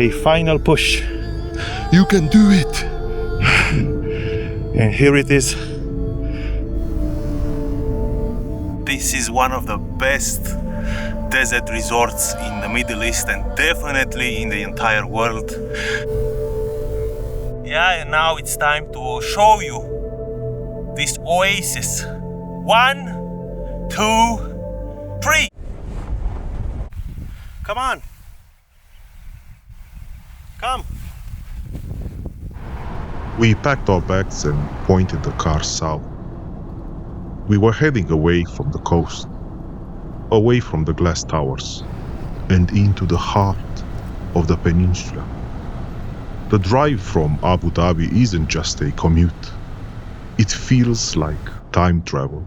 a final push. You can do it! And here it is. This is one of the best desert resorts in the Middle East and definitely in the entire world. Yeah, and now it's time to show you this oasis. 1, 2, 3. Come on. Come. We packed our bags and pointed the car south. We were heading away from the coast, away from the glass towers, and into the heart of the peninsula. The drive from Abu Dhabi isn't just a commute. It feels like time travel.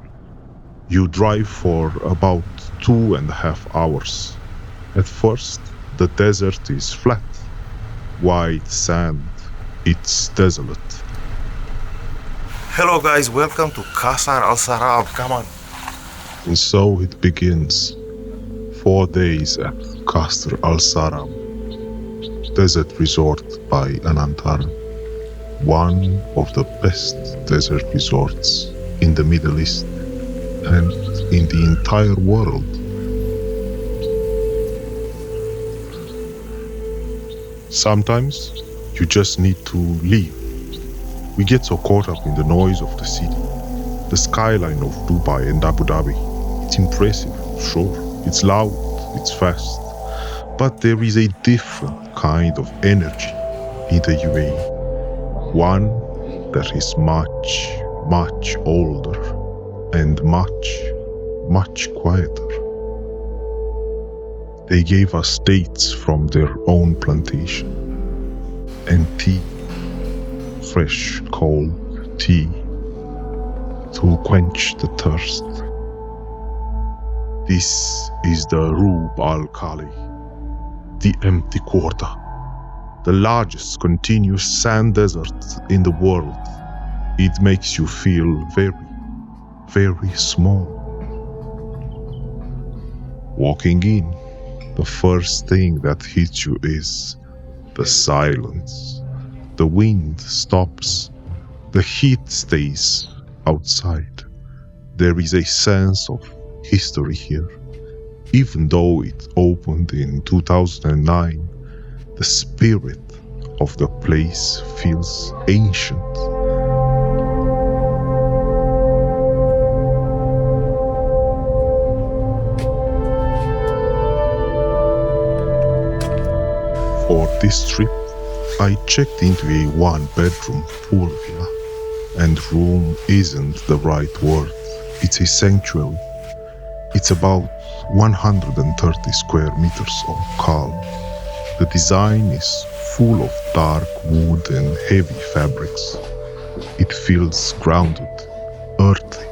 You drive for about 2.5 hours. At first, the desert is flat, white sand. It's desolate. Hello guys, welcome to Qasr Al Sarab. Come on. And so it begins. 4 days at Qasr Al Sarab, desert resort by Anantara. One of the best desert resorts in the Middle East and in the entire world. Sometimes you just need to leave. We get so caught up in the noise of the city, the skyline of Dubai and Abu Dhabi. It's impressive, sure, it's loud, it's fast, but there is a different kind of energy in the UAE. One that is much older and much quieter. They gave us dates from their own plantation and tea, fresh cold tea, to quench the thirst. This is the Rub al-Khali, the empty quarter, the largest continuous sand desert in the world. It makes you feel very small. Walking in, the first thing that hits you is the silence. The wind stops. The heat stays outside. There is a sense of history here. Even though it opened in 2009, the spirit of the place feels ancient. For this trip, I checked into a 1-bedroom pool villa, and room isn't the right word. It's a sanctuary. It's about 130 square meters of calm. The design is full of dark wood and heavy fabrics. It feels grounded, earthy.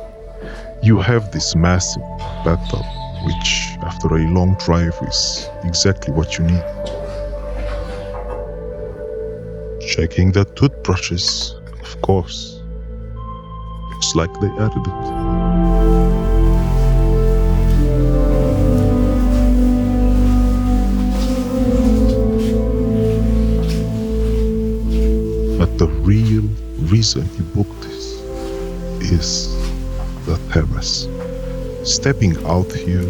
You have this massive bathtub, which after a long drive is exactly what you need. Checking the toothbrushes, of course. Looks like they added it. But the real reason you booked this is the terrace. Stepping out here,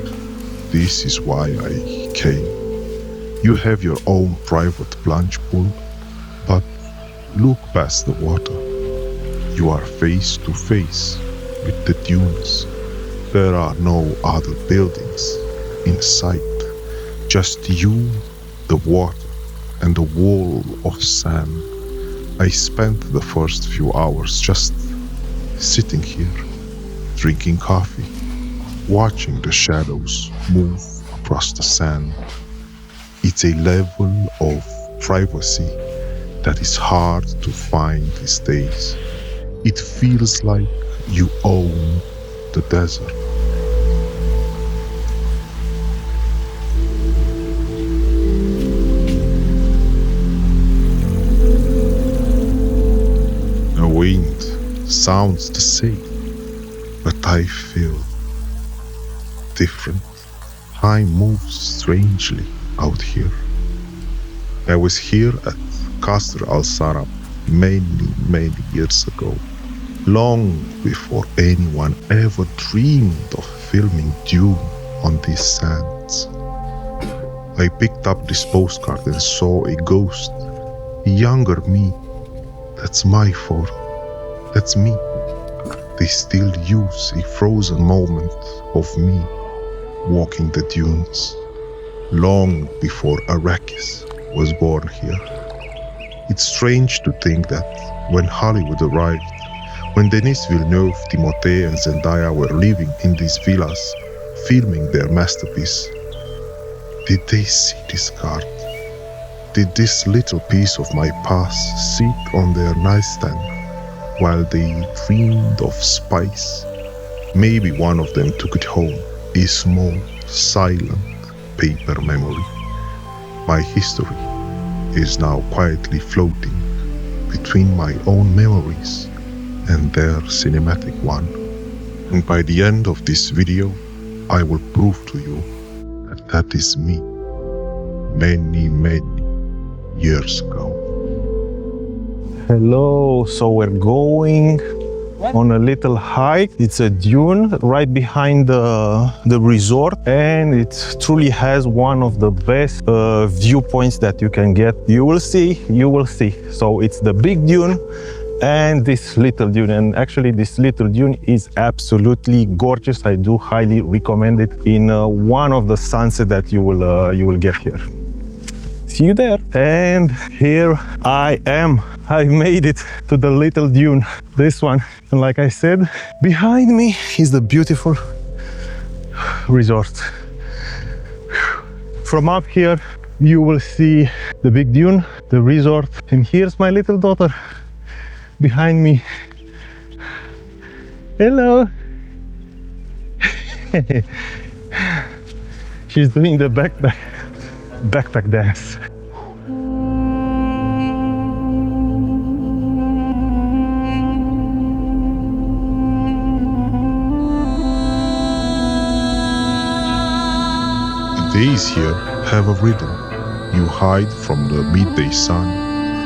this is why I came. You have your own private plunge pool, but look past the water. You are face to face with the dunes. There are no other buildings in sight. Just you, the water, and the wall of sand. I spent the first few hours just sitting here, drinking coffee, watching the shadows move across the sand. It's a level of privacy that is hard to find these days. It feels like you own the desert. The wind sounds the same, but I feel different. Time moves strangely out here. I was here at Qasr Al Sarab many years ago, long before anyone ever dreamed of filming Dune on these sands. I picked up this postcard and saw a ghost, a younger me. That's my photo. That's me. They still use a frozen moment of me walking the dunes, long before Arrakis was born here. It's strange to think that when Hollywood arrived, when Denis Villeneuve, Timothée and Zendaya were living in these villas, filming their masterpiece, did they see this card? Did this little piece of my past sit on their nightstand while they dreamed of spice? Maybe one of them took it home, a small, silent paper memory. My history is now quietly floating between my own memories and their cinematic one. And by the end of this video, I will prove to you that that is me, many years ago. Hello, so we're going on a little hike. It's a dune right behind the resort, and it truly has one of the best viewpoints that you can get. You will see. So it's the Big Dune and this little dune, and actually this little dune is absolutely gorgeous. I do highly recommend it in one of the sunsets that you will get here. See you there. And here I am. I made it to the little dune, this one. And like I said, behind me is the beautiful resort. From up here, you will see the Big Dune, the resort. And here's my little daughter behind me. Hello. She's doing the backpack dance. The days here have a rhythm. You hide from the midday sun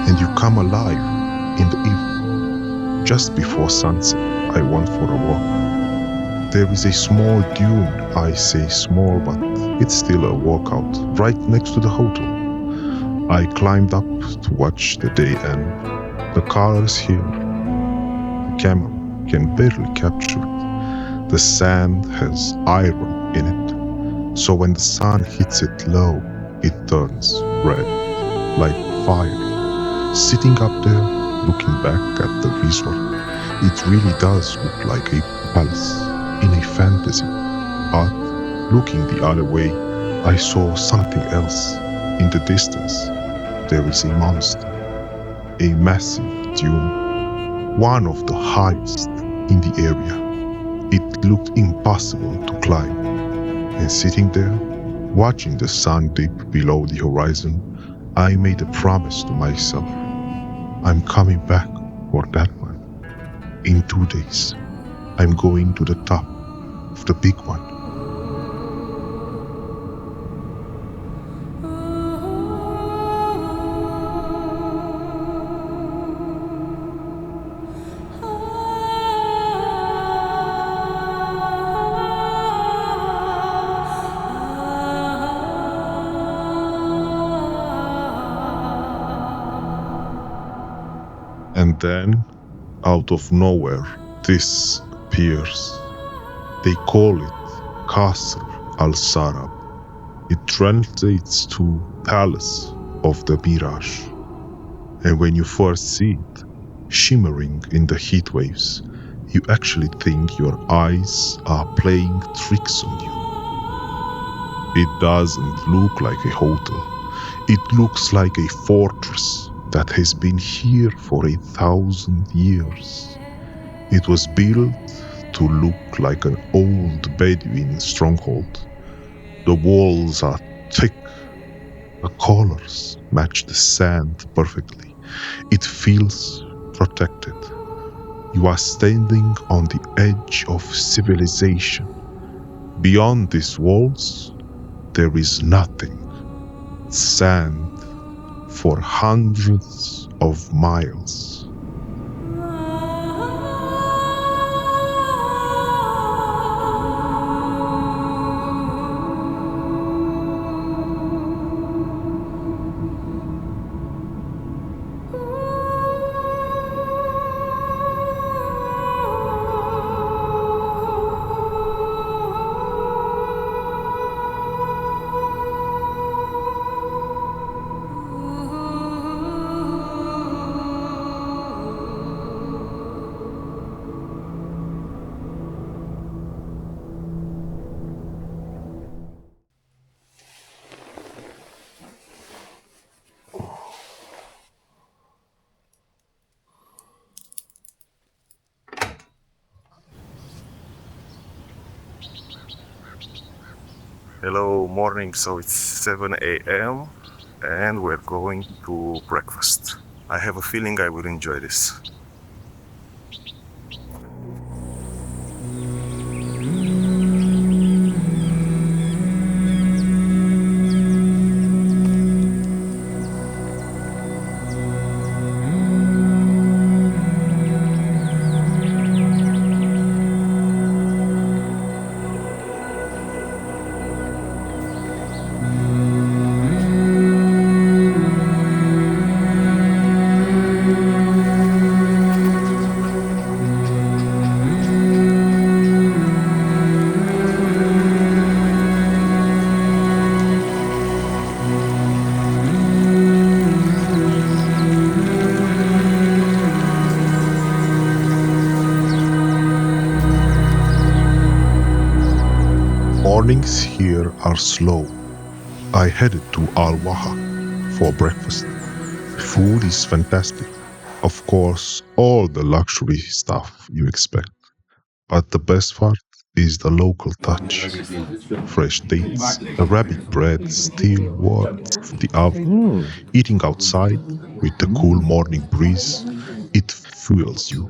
and you come alive in the evening. Just before sunset, I went for a walk. There is a small dune, I say small, but it's still a walkout, right next to the hotel. I climbed up to watch the day end. The colors here, the camera can barely capture it. The sand has iron in it. So when the sun hits it low, it turns red, like fire. Sitting up there, looking back at the resort, it really does look like a palace in a fantasy. But looking the other way, I saw something else. In the distance, there is a monster, a massive dune, one of the highest in the area. It looked impossible to climb. And sitting there, watching the sun dip below the horizon, I made a promise to myself. I'm coming back for that one. In 2 days, I'm going to the top of the big one. And then, out of nowhere, this appears. They call it Qasr Al Sarab. It translates to Palace of the Mirage. And when you first see it, shimmering in the heat waves, you actually think your eyes are playing tricks on you. It doesn't look like a hotel. It looks like a fortress that has been here for 1,000 years. It was built to look like an old Bedouin stronghold. The walls are thick. The colors match the sand perfectly. It feels protected. You are standing on the edge of civilization. Beyond these walls, there is nothing. Sand, for hundreds of miles. Hello, morning. So it's 7 a.m. and we're going to breakfast. I have a feeling I will enjoy this. Mornings here are slow. I headed to Al Waha for breakfast. Food is fantastic. Of course, all the luxury stuff you expect. But the best part is the local touch. Fresh dates, Arabic bread still warm from the oven, eating outside with the cool morning breeze, it fuels you.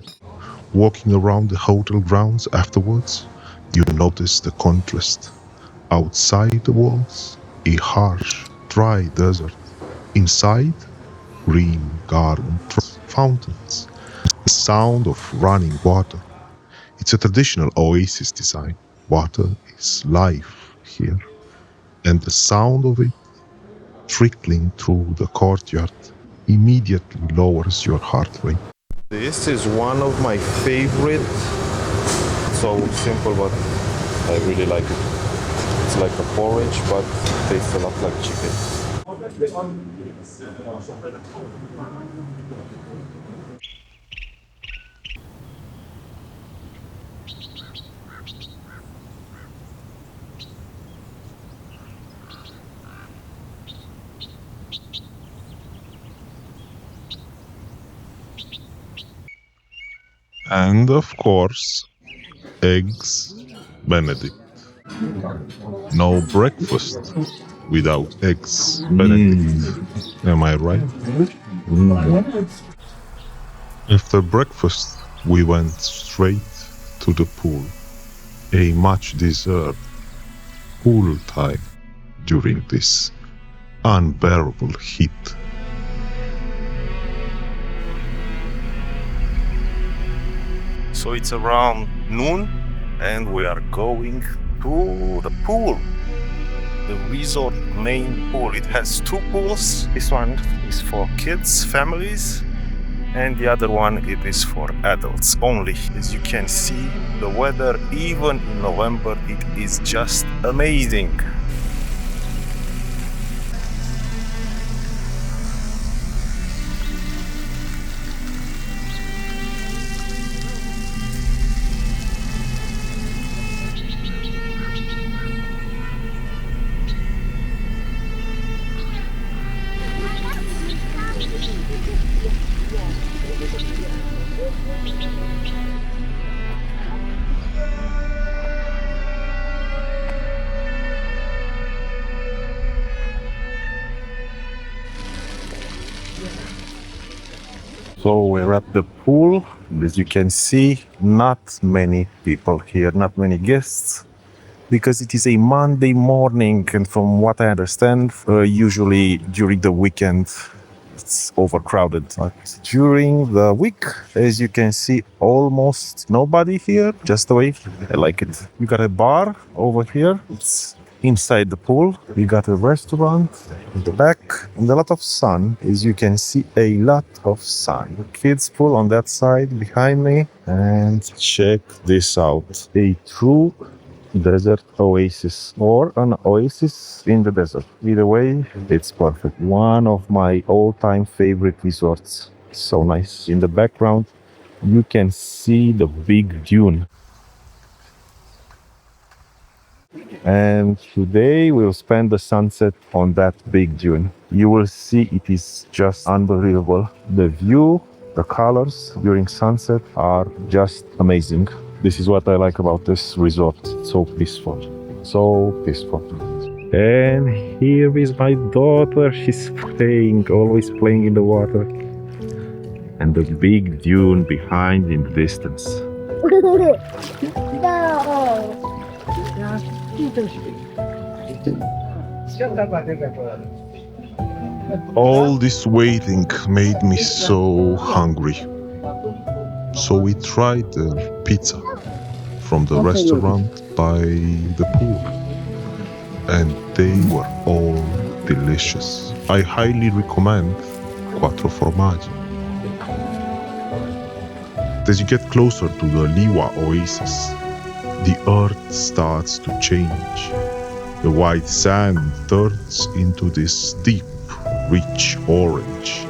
Walking around the hotel grounds afterwards, you notice the contrast. Outside the walls, a harsh, dry desert. Inside, green garden, fountains, the sound of running water. It's a traditional oasis design. Water is life here. And the sound of it trickling through the courtyard immediately lowers your heart rate. This is one of my favorite. So simple, but I really like it. It's like a porridge, but tastes a lot like chicken. And of course, eggs Benedict. No breakfast without eggs Benedict. Am I right? After breakfast, we went straight to the pool. A much deserved pool time during this unbearable heat. So it's around noon and we are going to the pool. The resort main pool. It has two pools. This one is for kids, families, and the other one it is for adults only. As you can see, the weather even in November, it is just amazing. So we're at the pool. As you can see, not many people here, not many guests, because it is a Monday morning, and from what I understand, usually during the weekend it's overcrowded. But during the week, as you can see, almost nobody here. Just the way I like it. We got a bar over here. It's inside the pool. We got a restaurant in the back and a lot of sun. As you can see, a lot of sun. Kids pool on that side behind me. And check this out. A true desert oasis, or an oasis in the desert. Either way, it's perfect. One of my all-time favorite resorts. So nice. In the background, you can see the Big Dune. And today we'll spend the sunset on that Big Dune. You will see it is just unbelievable. The view, the colors during sunset are just amazing. This is what I like about this resort. It's so peaceful. So peaceful. And here is my daughter. She's playing, always playing in the water. And the Big Dune behind in the distance. All this waiting made me so hungry. So we tried the pizza from the restaurant by the pool. And they were all delicious. I highly recommend Quattro Formaggi. As you get closer to the Liwa Oasis, the earth starts to change. The white sand turns into this deep, rich orange.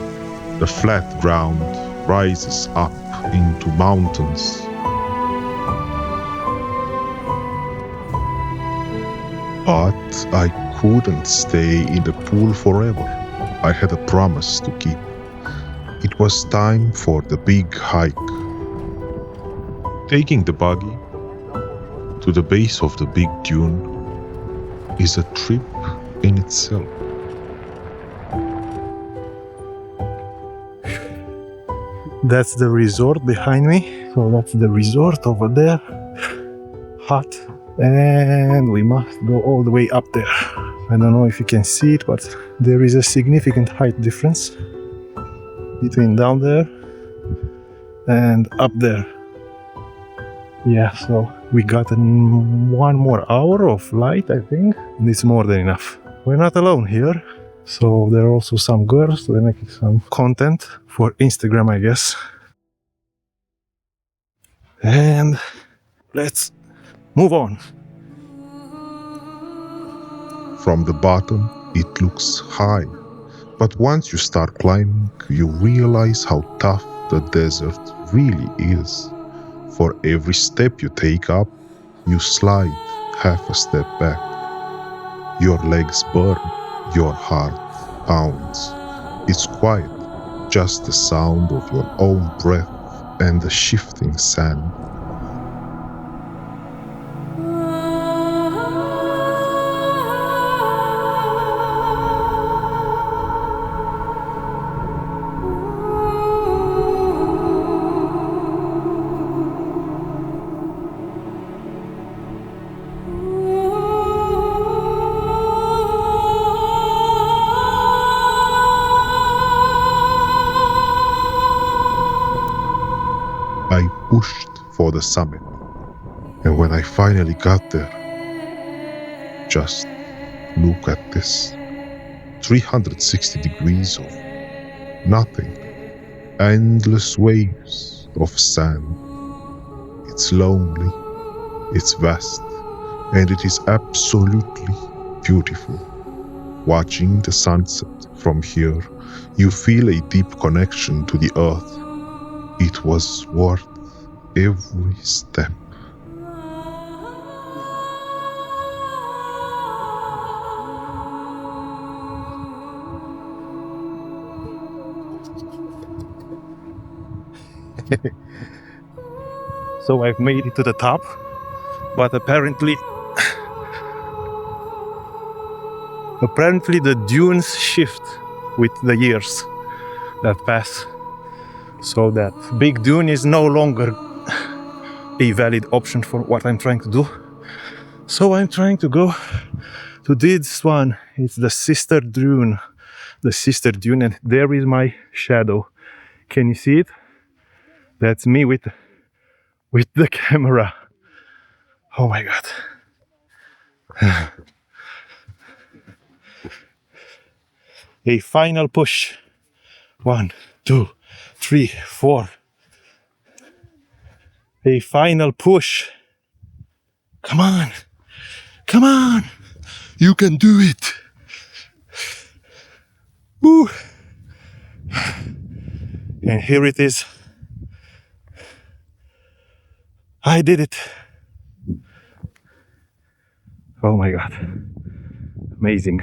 The flat ground rises up into mountains. But I couldn't stay in the pool forever. I had a promise to keep. It was time for the big hike. Taking the buggy to the base of the Big Dune is a trip in itself. That's the resort behind me. So that's the resort over there. Hot. And we must go all the way up there. I don't know if you can see it, but there is a significant height difference between down there and up there. Yeah, so we got one more hour of light, I think, and it's more than enough. We're not alone here, so there are also some girls. They're making some content for Instagram, I guess. And let's move on. From the bottom, it looks high, but once you start climbing, you realize how tough the desert really is. For every step you take up, you slide half a step back. Your legs burn, your heart pounds. It's quiet, just the sound of your own breath and the shifting sand. I pushed for the summit, and when I finally got there, just look at this. 360 degrees of nothing, endless waves of sand. It's lonely, it's vast, and it is absolutely beautiful. Watching the sunset from here, you feel a deep connection to the earth. It was worth every step. So I've made it to the top, but apparently the dunes shift with the years that pass. So that Big Dune is no longer a valid option for what I'm trying to do. So I'm trying to go to this one. It's the sister dune the sister dune, and there is my shadow. Can you see it? That's me with the camera. Oh my god. A final push. 1, 2, 3, 4. A final push. Come on. Come on. You can do it. Woo. And here it is. I did it. Oh my god. Amazing.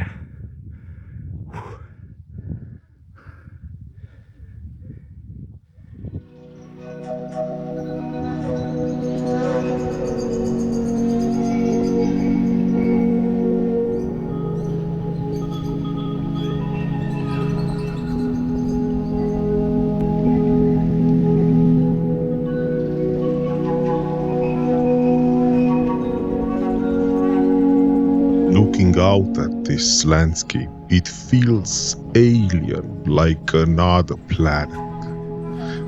Looking out at this landscape, it feels alien, like another planet.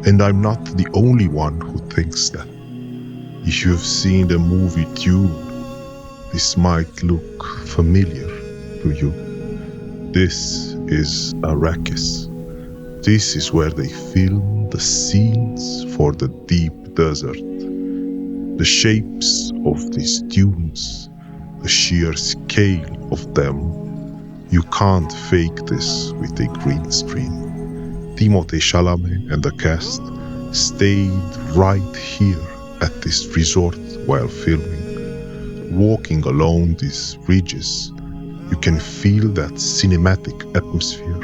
And I'm not the only one who thinks that. If you've seen the movie Dune, this might look familiar to you. This is Arrakis. This is where they film the scenes for the deep desert. The shapes of these dunes, the sheer scale of them, you can't fake this with a green screen. Timothée Chalamet and the cast stayed right here at this resort while filming. Walking along these ridges, you can feel that cinematic atmosphere.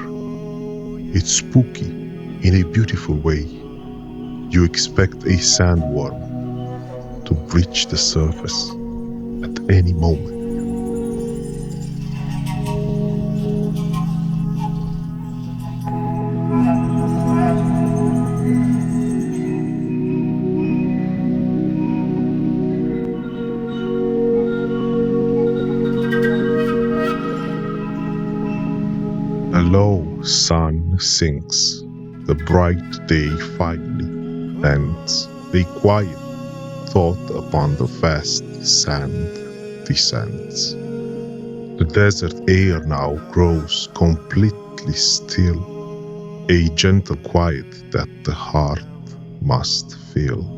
It's spooky in a beautiful way. You expect a sandworm to breach the surface at any moment. A low sun sinks, the bright day finally ends, a quiet thought upon the vast sand descends. The desert air now grows completely still, a gentle quiet that the heart must feel.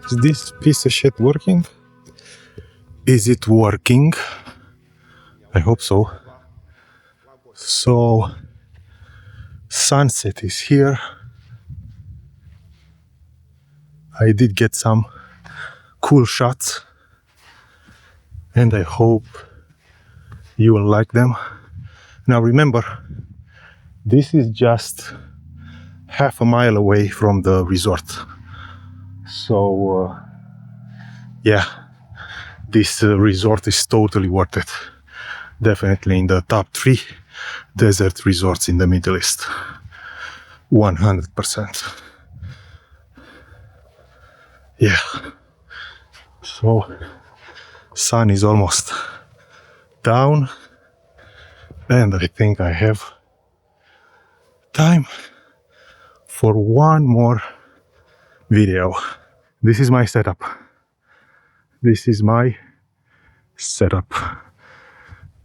Is this piece of shit working? Is it working? I hope so. So, sunset is here. I did get some cool shots, and I hope you will like them. Now remember, this is just half a mile away from the resort. So, yeah, this resort is totally worth it. Definitely in the top 3 desert resorts in the Middle East. 100%. Yeah. So, sun is almost down, and I think I have time for one more video. This is my setup. This is my setup.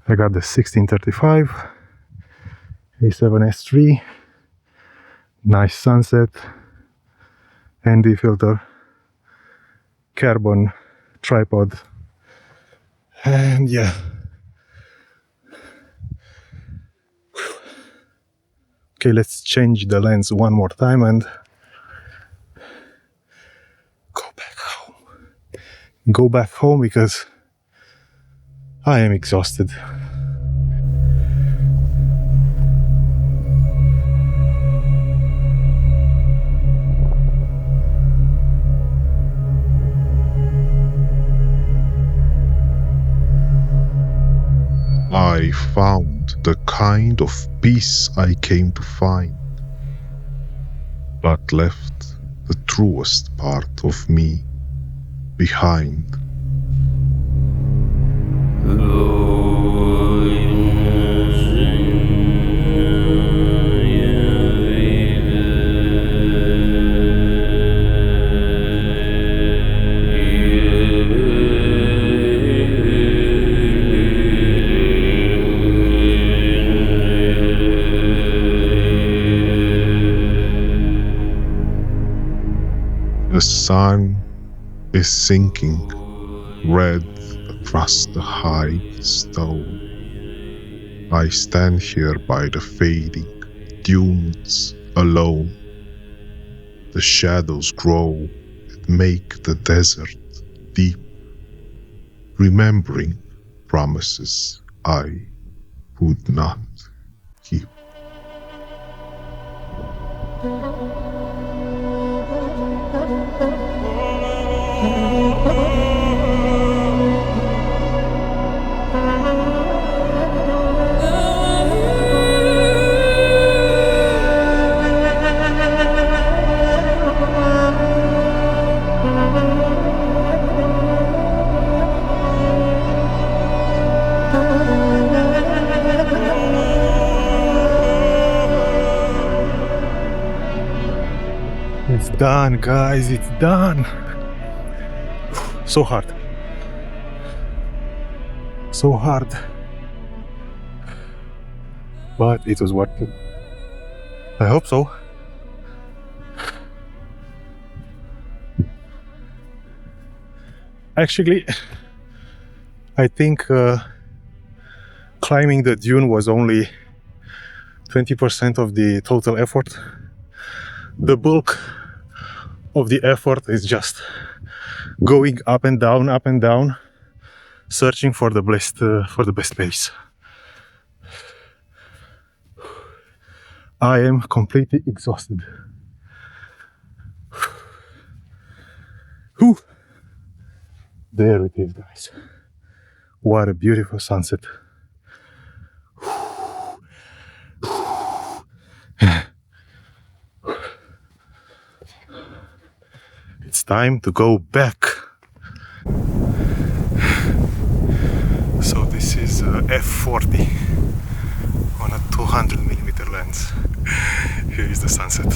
I got the 1635 A7S3, nice sunset, ND filter, carbon tripod, and yeah. Okay, let's change the lens one more time and go back home because I am exhausted. I found the kind of peace I came to find. but left the truest part of me behind. The sun is sinking red across the high stone. I stand here by the fading dunes alone. The shadows grow and make the desert deep, remembering promises I would not keep. It's done, guys, it's done. So hard. So hard. But it was worth it. I hope so. Actually, I think climbing the dune was only 20% of the total effort. The bulk of the effort is just going up and down, searching for the best place. I am completely exhausted. Whew. There it is, guys. What a beautiful sunset. It's time to go back. So this is f40 on a 200mm lens. Here is the sunset.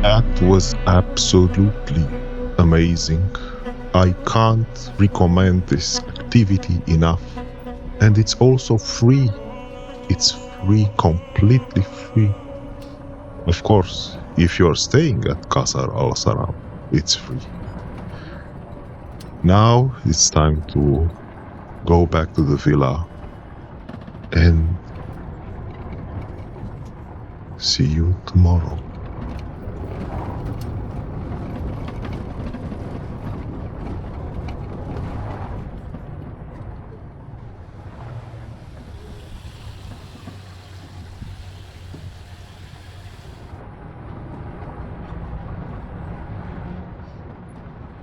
That was absolutely amazing. I can't recommend this activity enough. And it's also free. It's free, completely free. Of course, if you're staying at Qasr Al Sarab, it's free. Now it's time to go back to the villa and see you tomorrow.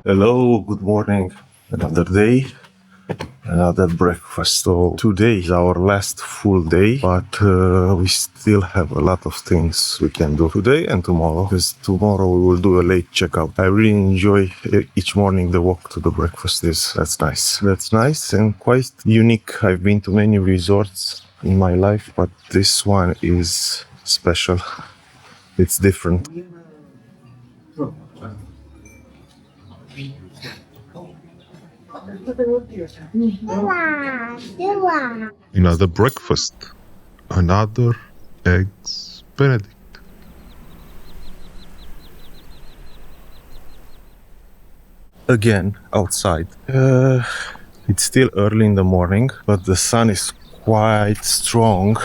Hello, good morning. Another day, another breakfast. So today is our last full day, but we still have a lot of things we can do today and tomorrow, because tomorrow we will do a late checkout. I really enjoy each morning the walk to the breakfast. That's nice. That's nice and quite unique. I've been to many resorts in my life, but this one is special. It's different. Another breakfast, another eggs Benedict. Again outside. It's still early in the morning, but the sun is quite strong,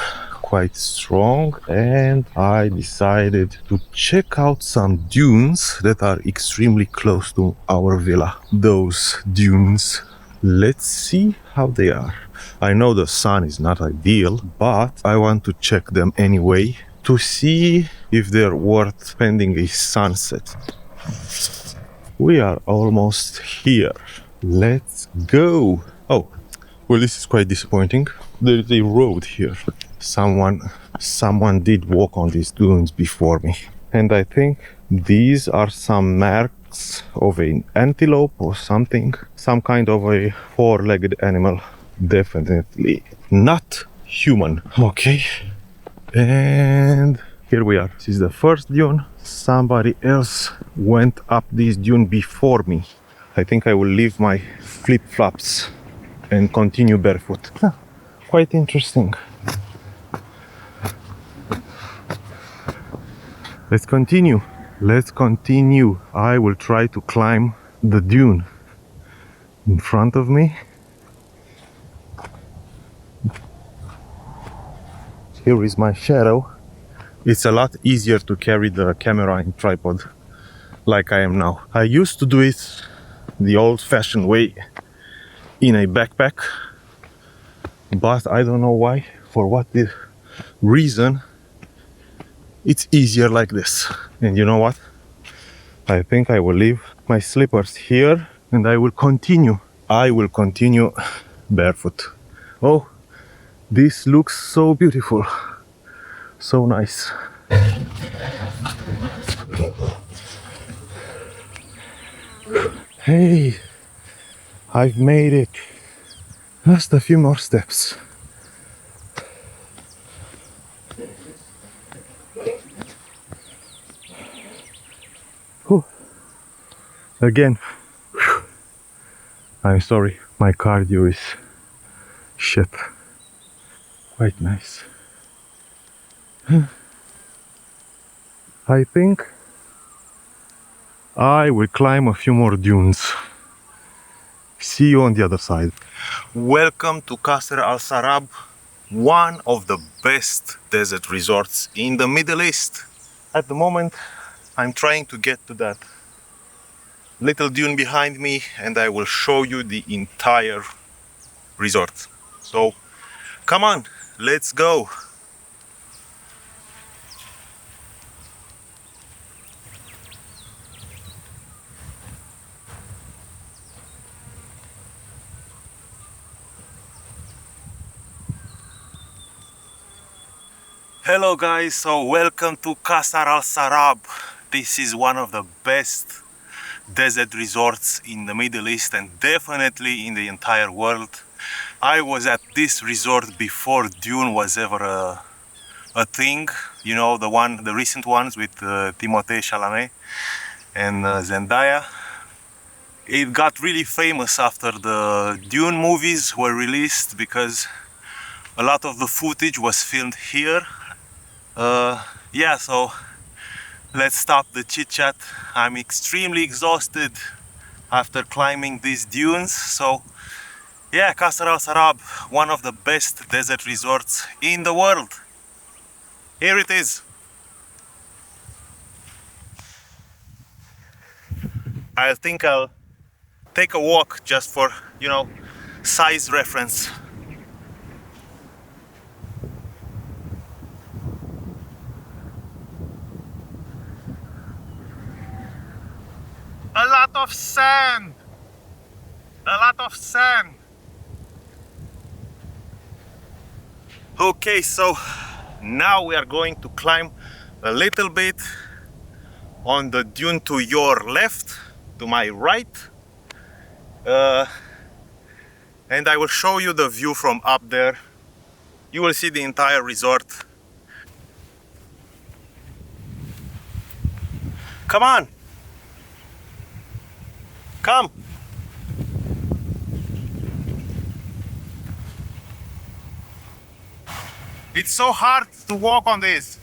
and I decided to check out some dunes that are extremely close to our villa. Those dunes, let's see how they are. I know the sun is not ideal, but I want to check them anyway to see if they're worth spending a sunset. We are almost here. Let's go. Oh, well, this is quite disappointing. There's a road here. Someone did walk on these dunes before me. And I think these are some marks of an antelope or something. Some kind of a four-legged animal. Definitely not human. Okay. And here we are. This is the first dune. Somebody else went up this dune before me. I think I will leave my flip-flops and continue barefoot. Quite interesting. Let's continue. Let's continue. I will try to climb the dune in front of me. Here is my shadow. It's a lot easier to carry the camera in tripod like I am now. I used to do it the old-fashioned way in a backpack, but I don't know why, for what reason, it's easier like this. And you know what? I think I will leave my slippers here and I will continue. I will continue barefoot. Oh, this looks so beautiful. So nice. Hey, I've made it. Just a few more steps. Whew. Again. Whew. I'm sorry, my cardio is shit. Quite nice. I think I will climb a few more dunes. See you on the other side. Welcome to Qasr Al Sarab, one of the best desert resorts in the Middle East. At the moment, I'm trying to get to that little dune behind me and I will show you the entire resort. So, come on, let's go. Hello guys, so welcome to Qasr Al Sarab. This is one of the best desert resorts in the Middle East and definitely in the entire world. I was at this resort before Dune was ever a thing. You know, the recent ones with Timothée Chalamet and Zendaya. It got really famous after the Dune movies were released because a lot of the footage was filmed here. Yeah, so let's stop the chit chat. I'm extremely exhausted after climbing these dunes. So yeah, Qasr Al Sarab, one of the best desert resorts in the world. Here it is. I think I'll take a walk just for, you know, size reference. A lot of sand! A lot of sand! Okay, so now we are going to climb a little bit on the dune to your left, to my right. And I will show you the view from up there. You will see the entire resort. Come on! Come! It's so hard to walk on this.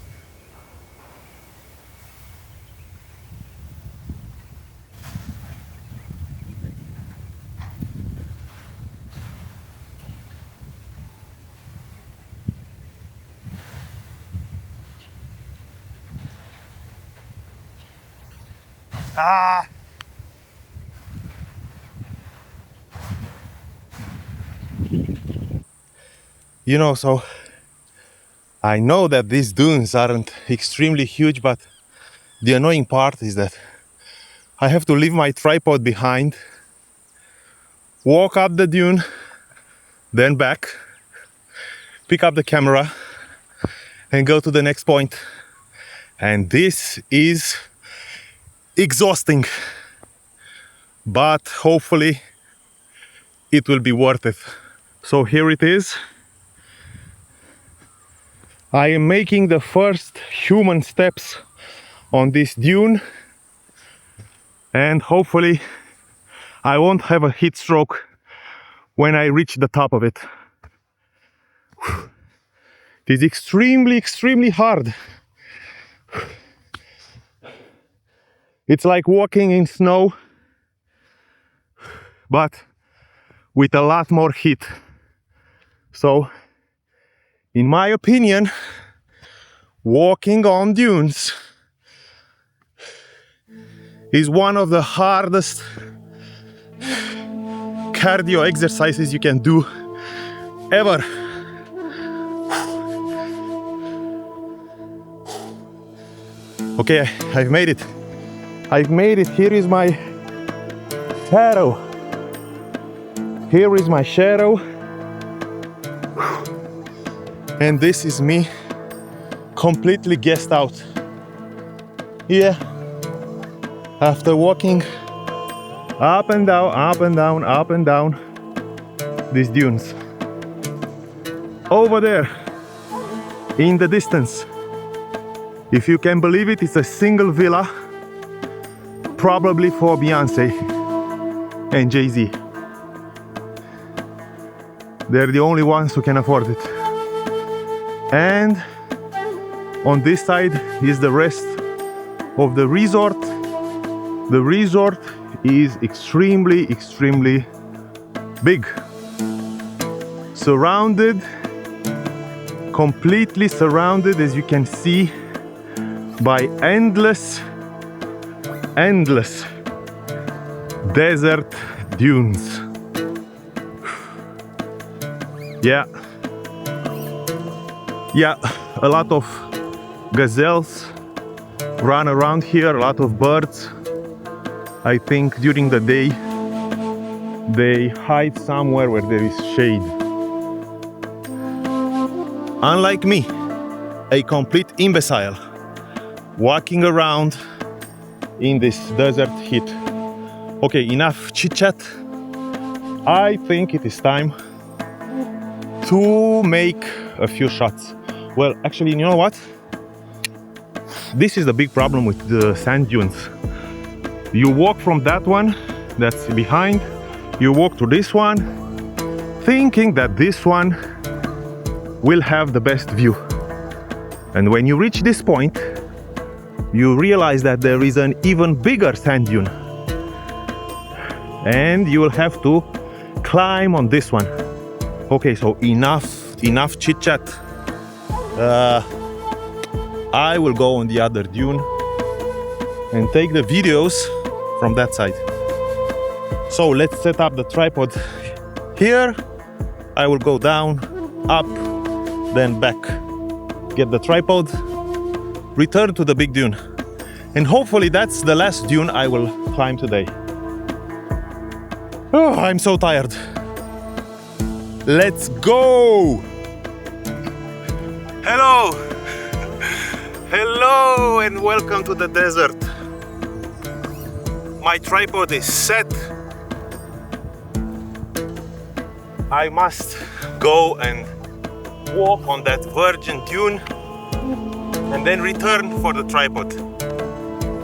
Ah! You know, so I know that these dunes aren't extremely huge, but the annoying part is that I have to leave my tripod behind, walk up the dune, then back, pick up the camera, and go to the next point. And this is exhausting, but hopefully it will be worth it. So here it is. I am making the first human steps on this dune, and hopefully I won't have a heat stroke when I reach the top of it. It is extremely hard. It's like walking in snow, but with a lot more heat. So, in my opinion, walking on dunes is one of the hardest cardio exercises you can do ever. Okay, I've made it. I've made it. Here is my shadow. Here is my shadow. And this is me completely gassed out. Yeah. After walking up and down, up and down, up and down these dunes. Over there, in the distance, if you can believe it, it's a single villa, probably for Beyonce and Jay-Z. They're the only ones who can afford it. And on this side is the rest of the resort. The resort is extremely big. Surrounded, completely surrounded, as you can see, by endless desert dunes. Yeah, a lot of gazelles run around here, a lot of birds. I think during the day they hide somewhere where there is shade. Unlike me, a complete imbecile, walking around in this desert heat. Okay, enough chit chat. I think it is time to make a few shots. Well, actually, you know what? This is the big problem with the sand dunes. You walk from that one that's behind, you walk to this one, thinking that this one will have the best view. And when you reach this point, you realize that there is an even bigger sand dune. And you will have to climb on this one. Okay, so enough chit chat. I will go on the other dune and take the videos from that side. So let's set up the tripod here. I will go down, up, then back. Get the tripod, return to the big dune. And hopefully that's the last dune I will climb today. Oh, I'm so tired. Let's go! Hello! Hello and welcome to the desert. My tripod is set. I must go and walk on that virgin dune and then return for the tripod.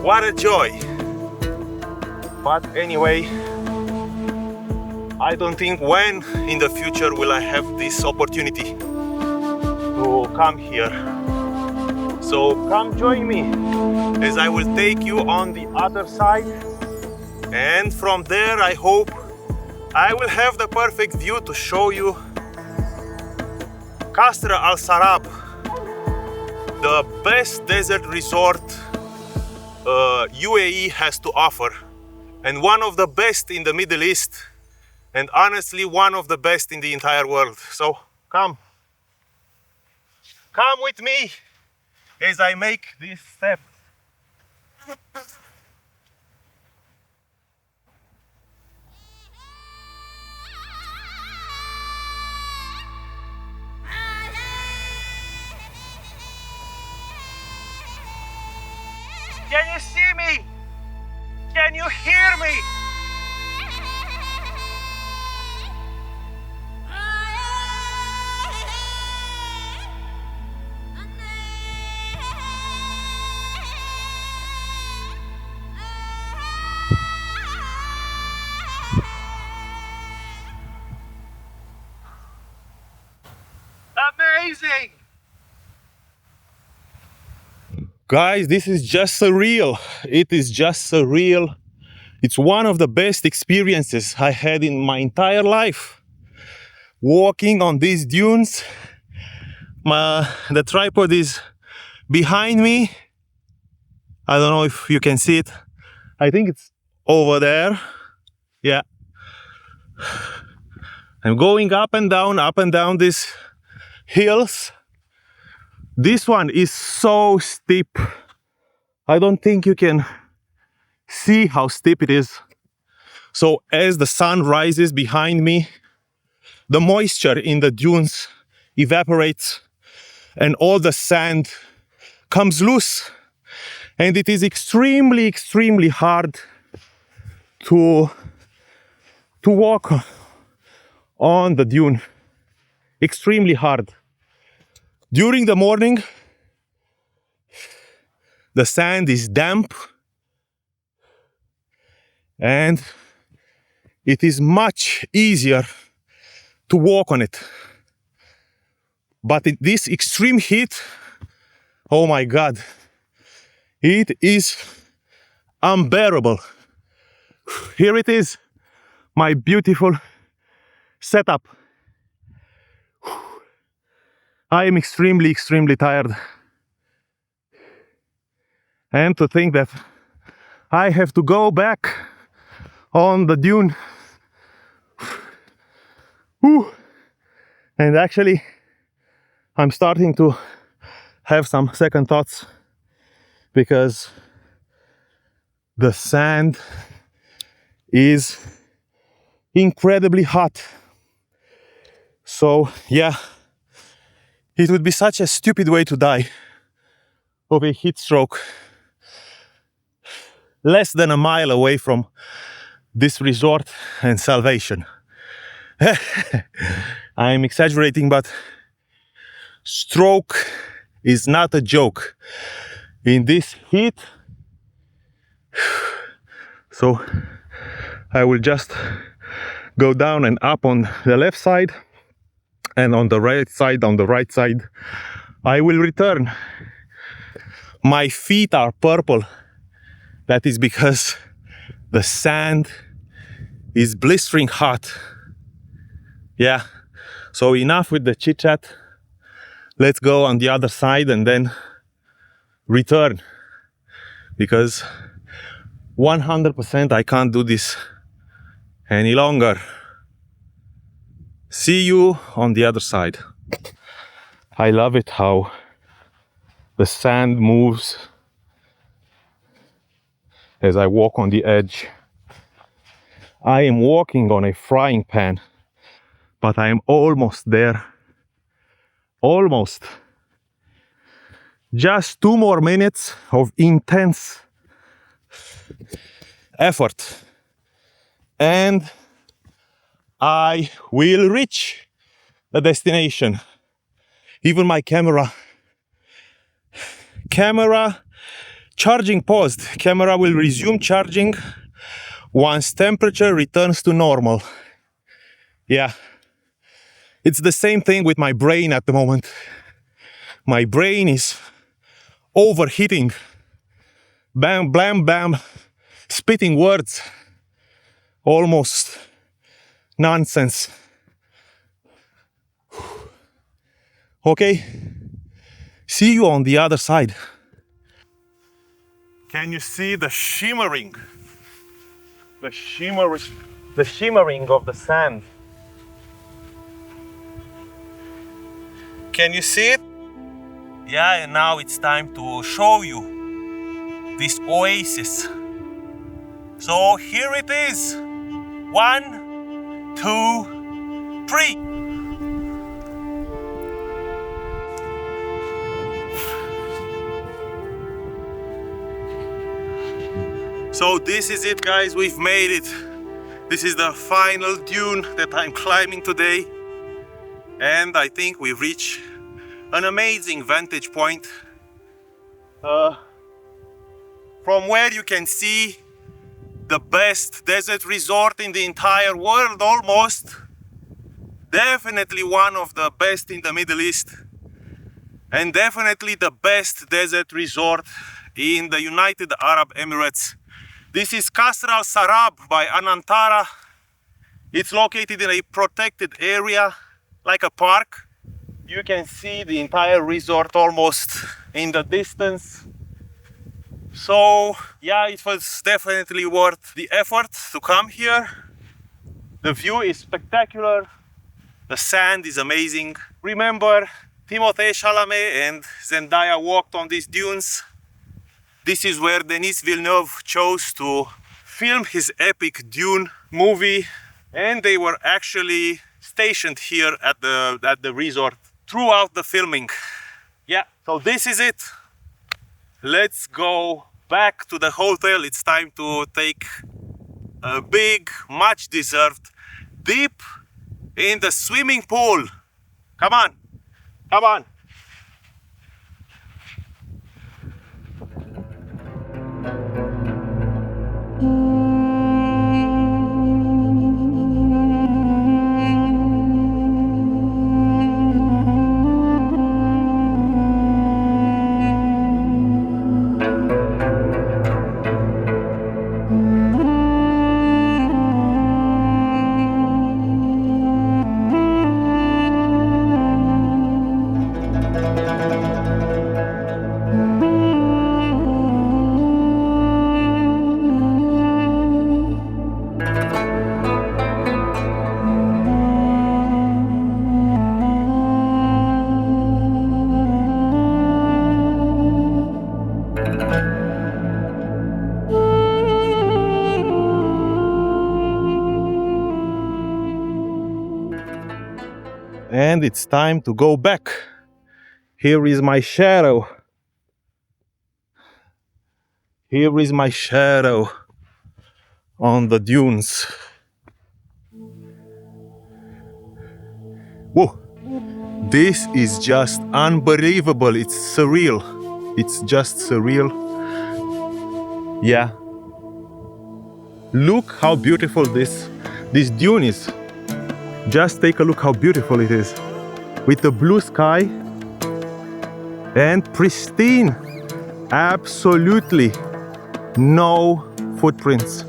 What a joy! But anyway, I don't think when in the future will I have this opportunity to come here. So come join me as I will take you on the other side, and from there I hope I will have the perfect view to show you Qasr Al Sarab, the best desert resort UAE has to offer, and one of the best in the Middle East, and honestly one of the best in the entire world. So come. Come with me as I make this step. Can you see me? Can you hear me? Amazing! Guys, this is just surreal. It is just surreal. It's one of the best experiences I had in my entire life. Walking on these dunes. The tripod is behind me. I don't know if you can see it. I think it's over there. Yeah. I'm going up and down these hills. This one is so steep. I don't think you can see how steep it is. So as the sun rises behind me, the moisture in the dunes evaporates and all the sand comes loose. And it is extremely, extremely hard to walk on the dune. Extremely hard. During the morning, the sand is damp and it is much easier to walk on it. But in this extreme heat, oh my God, it is unbearable. Here it is, my beautiful setup. I am extremely, extremely tired. And to think that I have to go back on the dune. Whew. And actually, I'm starting to have some second thoughts because the sand is incredibly hot. So, yeah. It would be such a stupid way to die of a heat stroke less than a mile away from this resort and salvation. I'm exaggerating, but stroke is not a joke in this heat. So I will just go down and up on the left side. And on the right side, I will return. My feet are purple. That is because the sand is blistering hot. Yeah, so enough with the chit chat. Let's go on the other side and then return. Because 100% I can't do this any longer. See you on the other side. I love it how the sand moves as I walk on the edge. I am walking on a frying pan, but I am almost there. Almost. Just 2 more minutes of intense effort. And I will reach the destination. Even my camera charging paused. Camera will resume charging once temperature returns to normal. Yeah, it's the same thing with my brain at the moment. My brain is overheating. Bam, blam, bam, spitting words. Almost nonsense. Okay, see you on the other side. Can you see the shimmering? The shimmering of the sand. Can you see it? Yeah, and now it's time to show you this oasis. So here it is. 1, 2, 3. So this is it, guys, we've made it. This is the final dune that I'm climbing today. And I think we've reached an amazing vantage point from where you can see the best desert resort in the entire world, almost. Definitely one of the best in the Middle East. And definitely the best desert resort in the United Arab Emirates. This is Qasr Al Sarab by Anantara. It's located in a protected area, like a park. You can see the entire resort almost in the distance. So yeah, it was definitely worth the effort to come here. The view is spectacular. The sand is amazing. Remember, Timothée Chalamet and Zendaya walked on these dunes. This is where Denis Villeneuve chose to film his epic Dune movie, and they were actually stationed here at the resort throughout the filming. Yeah, so this is it. Let's go back to the hotel. It's time to take a big, much deserved dip in the swimming pool. Come on, come on. And it's time to go back. Here is my shadow. Here is my shadow on the dunes. Whoa! This is just unbelievable. It's surreal. It's just surreal. Yeah. Look how beautiful this dune is. Just take a look how beautiful it is. With the blue sky and pristine. Absolutely no footprints.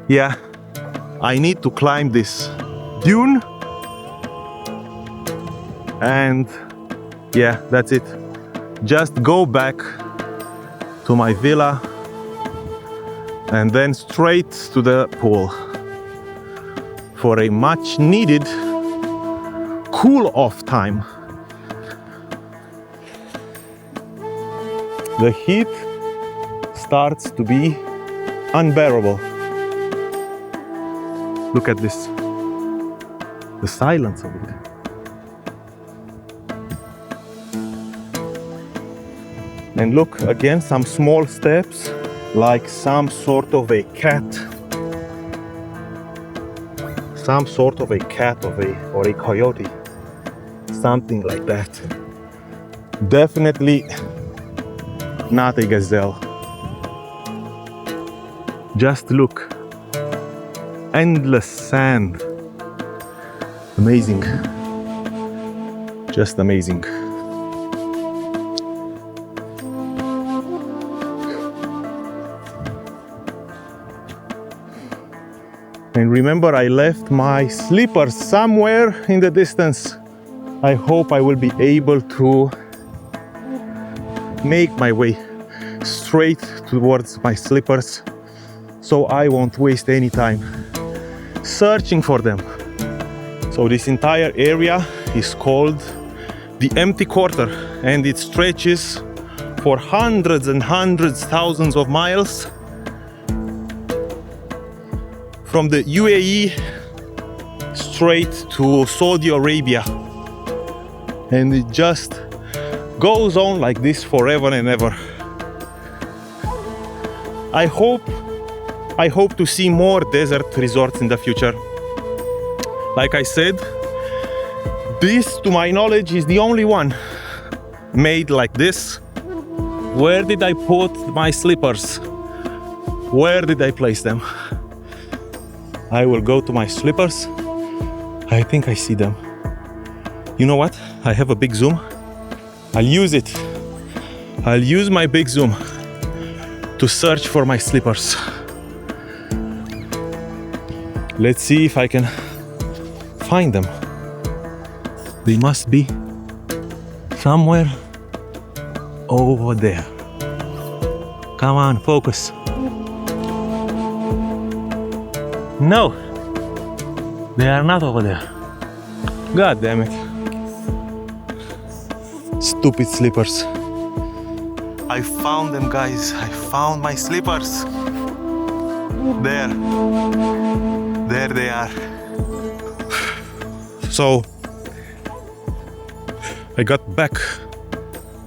Yeah, I need to climb this dune. And yeah, that's it. Just go back to my villa and then straight to the pool for a much needed cool off time. The heat starts to be unbearable. Look at this, the silence of it. And look, again, some small steps, like some sort of a cat. Some sort of a cat or a coyote. Something like that. Definitely not a gazelle. Just look. Endless sand. Amazing. Just amazing. And remember, I left my slippers somewhere in the distance. I hope I will be able to make my way straight towards my slippers, so I won't waste any time searching for them. So this entire area is called the empty quarter, and it stretches for hundreds and hundreds, thousands of miles from the UAE straight to Saudi Arabia, and it just goes on like this forever and ever. I hope to see more desert resorts in the future. Like I said, this, to my knowledge, is the only one made like this. Where did I put my slippers? Where did I place them? I will go to my slippers. I think I see them. You know what? I have a big zoom. I'll use it. I'll use my big zoom to search for my slippers. Let's see if I can find them. They must be somewhere over there. Come on, focus. No, they are not over there. God damn it. Stupid slippers. I found them, guys. I found my slippers. There. There they are. So, I got back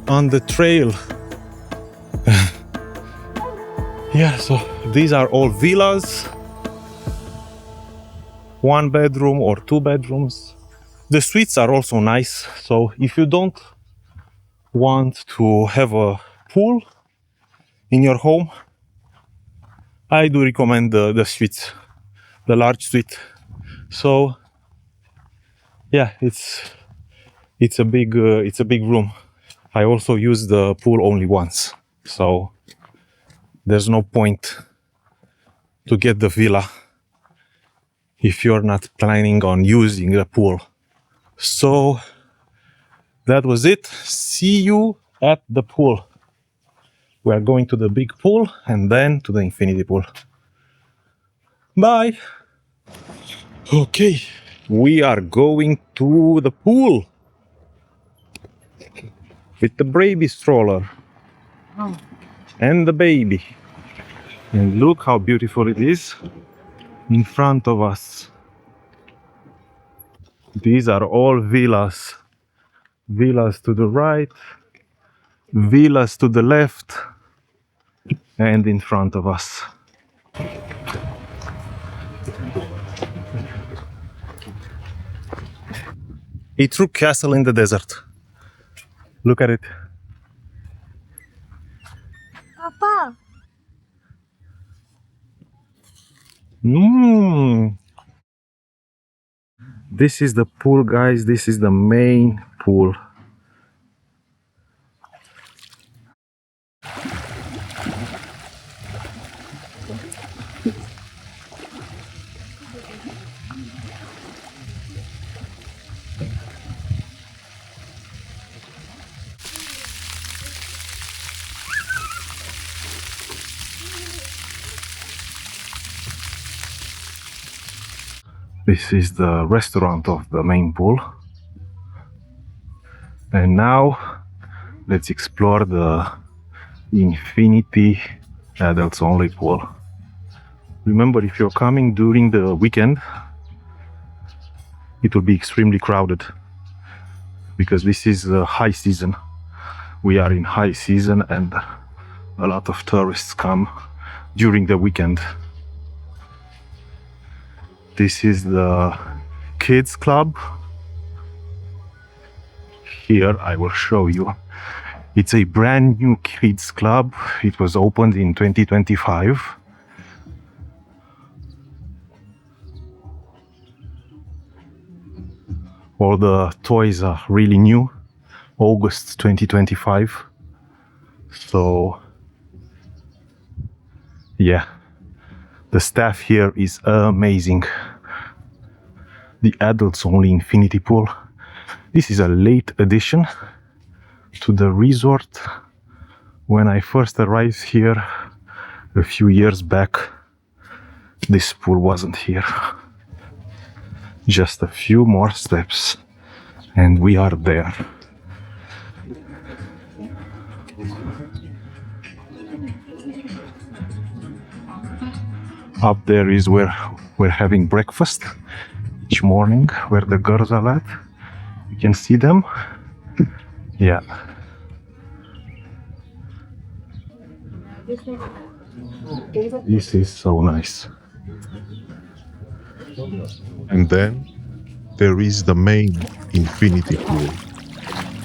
on the trail. Yeah, so these are all villas. 1 bedroom or 2 bedrooms. The suites are also nice. So if you don't want to have a pool in your home, I do recommend the suites, the large suite. So yeah, it's a big room. I also use the pool only once, so there's no point to get the villa if you're not planning on using the pool. So that was it. See you at the pool. We are going to the big pool and then to the infinity pool. Bye. Okay, we are going to the pool with the baby stroller and the baby. And look how beautiful it is in front of us. These are all villas. Villas to the right, villas to the left, and in front of us. A true castle in the desert. Look at it. Papa. This is the pool, guys. This is the main pool. This is the restaurant of the main pool. And now let's explore the infinity adults only pool. Remember, if you're coming during the weekend, it will be extremely crowded because this is high season. We are in high season and a lot of tourists come during the weekend. This is the kids club. Here I will show you. It's a brand new kids club. It was opened in 2025. All the toys are really new. August 2025. So yeah, the staff here is amazing. The adults only infinity pool. This is a late addition to the resort. When I first arrived here a few years back, this pool wasn't here. Just a few more steps and we are there. Up there is where we're having breakfast each morning, where the girls are at. You can see them. Yeah. This is so nice. And then there is the main infinity pool.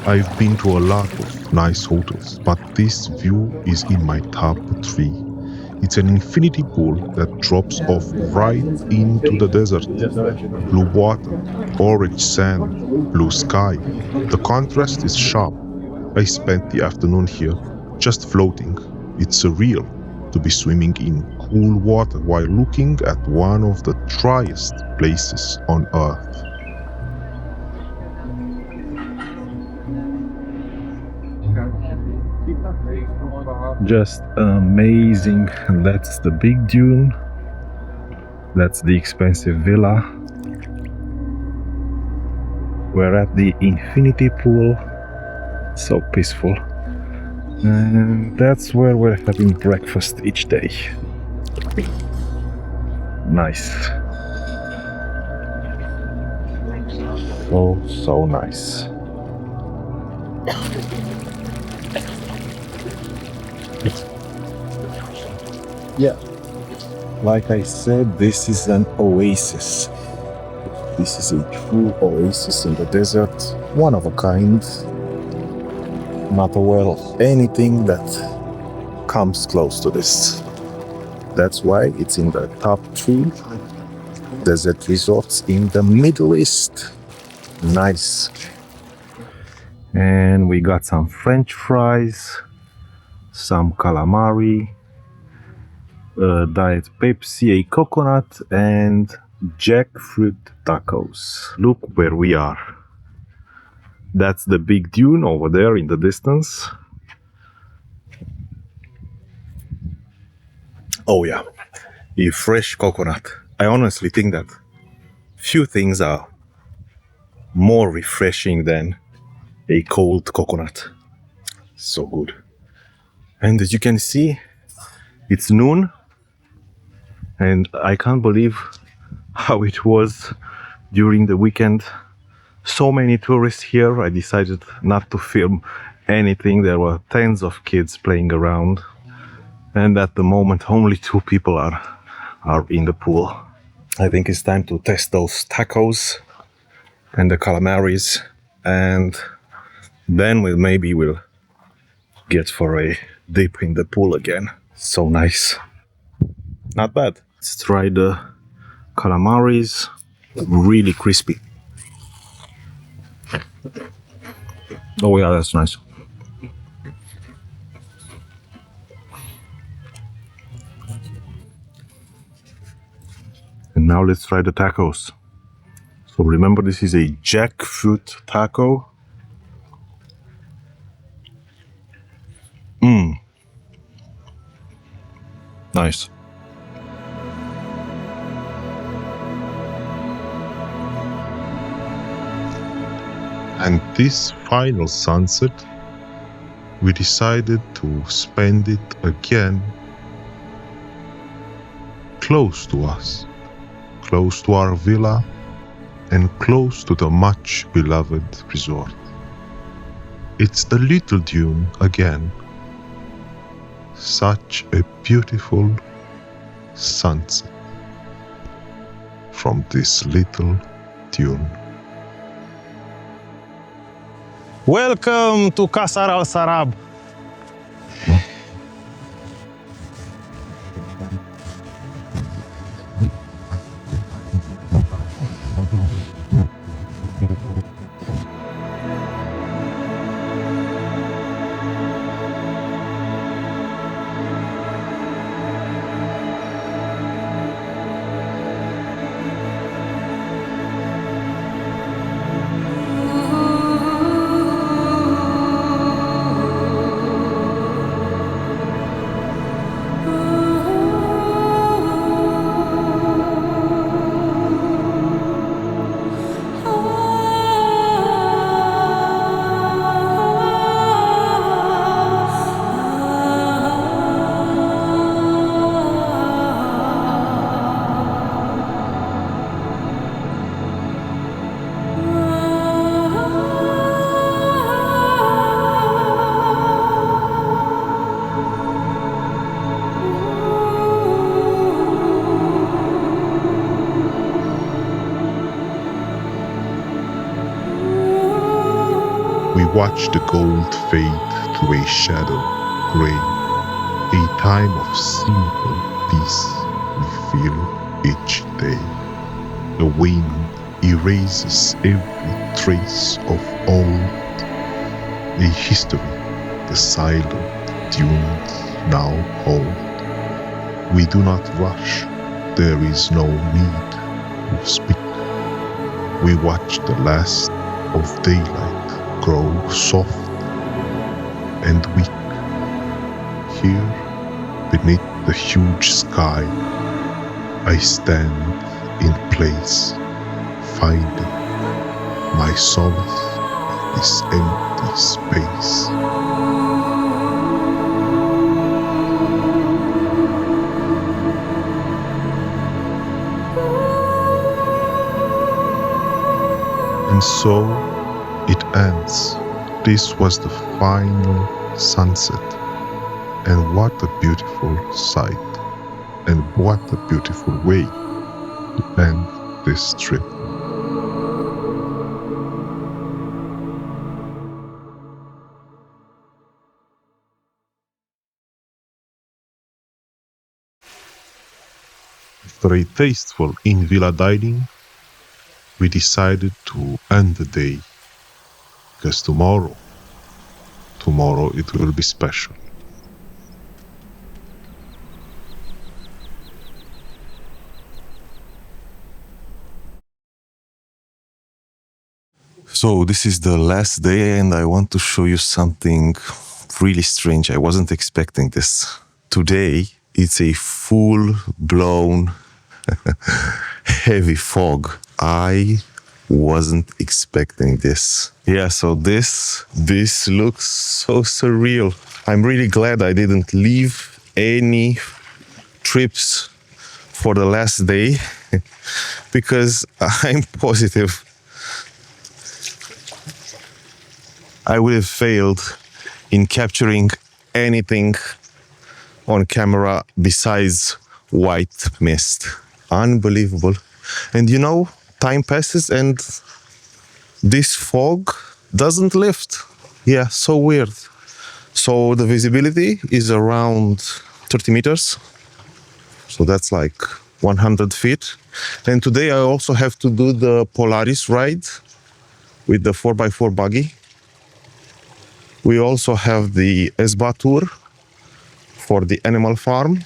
I've been to a lot of nice hotels, but this view is in my top 3. It's an infinity pool that drops off right into the desert. Blue water, orange sand, blue sky. The contrast is sharp. I spent the afternoon here just floating. It's surreal to be swimming in cool water while looking at one of the driest places on earth. Just amazing. That's the Big Dune. That's the expensive villa. We're at the infinity pool. So peaceful. And that's where we're having breakfast each day. Nice. So nice. Yeah. Like I said, this is an oasis. This is a true oasis in the desert. One of a kind. Not well anything that comes close to this. That's why it's in the top 3 desert resorts in the Middle East. Nice. And we got some French fries, some calamari, Diet Pepsi, a coconut, and jackfruit tacos. Look where we are. That's the Big Dune over there in the distance. Oh yeah, a fresh coconut. I honestly think that few things are more refreshing than a cold coconut. So good. And as you can see, it's noon. And I can't believe how it was during the weekend. So many tourists here. I decided not to film anything. There were tens of kids playing around. And at the moment, only 2 people are in the pool. I think it's time to test those tacos and the calamaris. And then we'll get for a dip in the pool again. So nice. Not bad. Let's try the calamaris. Really crispy. Oh yeah, that's nice. And now let's try the tacos. So remember, this is a jackfruit taco. Nice. And this final sunset, we decided to spend it again close to us, close to our villa, and close to the much beloved resort. It's the Little Dune again. Such a beautiful sunset from this Little Dune. Welcome to Qasr Al Sarab. We watch the gold fade to a shadow, gray, a time of simple peace we feel each day. The wind erases every trace of old, a history the silent dunes now hold. We do not rush, there is no need to speak. We watch the last of daylight grow soft and weak. Here, beneath the huge sky, I stand in place, finding my solace in this empty space. And so it ends. This was the final sunset. And what a beautiful sight. And what a beautiful way to end this trip. After a tasteful in-villa dining, we decided to end the day, because tomorrow it will be special. So this is the last day and I want to show you something really strange. I wasn't expecting this. Today it's a full-blown heavy fog. I wasn't expecting this. Yeah, so this looks so surreal. I'm really glad I didn't leave any trips for the last day because I'm positive I would have failed in capturing anything on camera besides white mist. Unbelievable. And you know, time passes and this fog doesn't lift. Yeah, so weird. So the visibility is around 30 meters. So that's like 100 feet. And today I also have to do the Polaris ride with the 4x4 buggy. We also have the Esba Tour for the animal farm.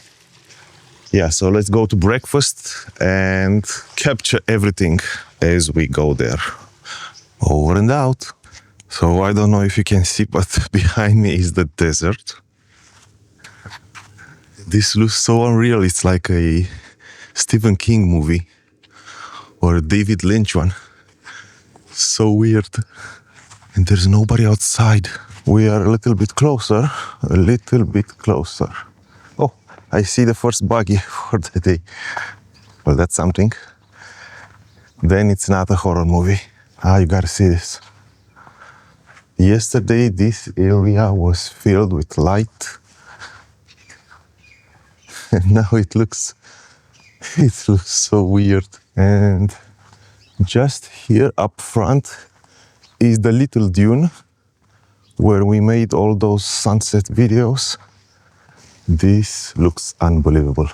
Yeah, so let's go to breakfast and capture everything as we go there. Over and out. So I don't know if you can see, but behind me is the desert. This looks so unreal. It's like a Stephen King movie or a David Lynch one. So weird. And there's nobody outside. We are a little bit closer, Oh, I see the first buggy for the day. Well, that's something. Then it's not a horror movie. You gotta see this. Yesterday, this area was filled with light. And now it looks so weird. And just here up front is the little dune where we made all those sunset videos. This looks unbelievable.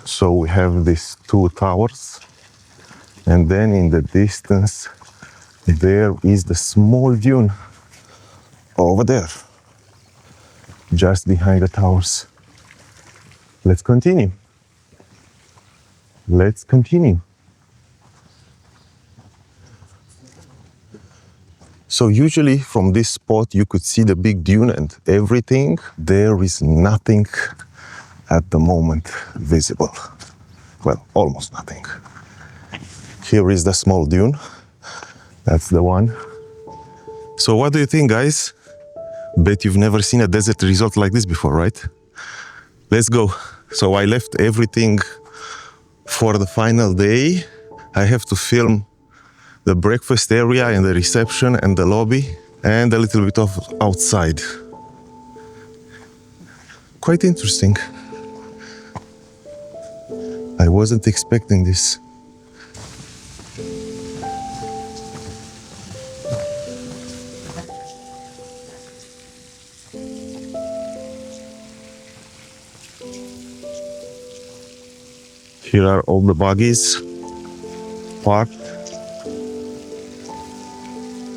So we have these two towers, and then in the distance there is the small dune over there, just behind the towers. Let's continue. So usually from this spot you could see the Big Dune and everything. There is nothing at the moment visible. Well, almost nothing. Here is the small dune. That's the one. So what do you think, guys? Bet you've never seen a desert resort like this before, right? Let's go. So I left everything for the final day. I have to film the breakfast area and the reception and the lobby and a little bit of outside. Quite interesting. I wasn't expecting this. Here are all the buggies parked,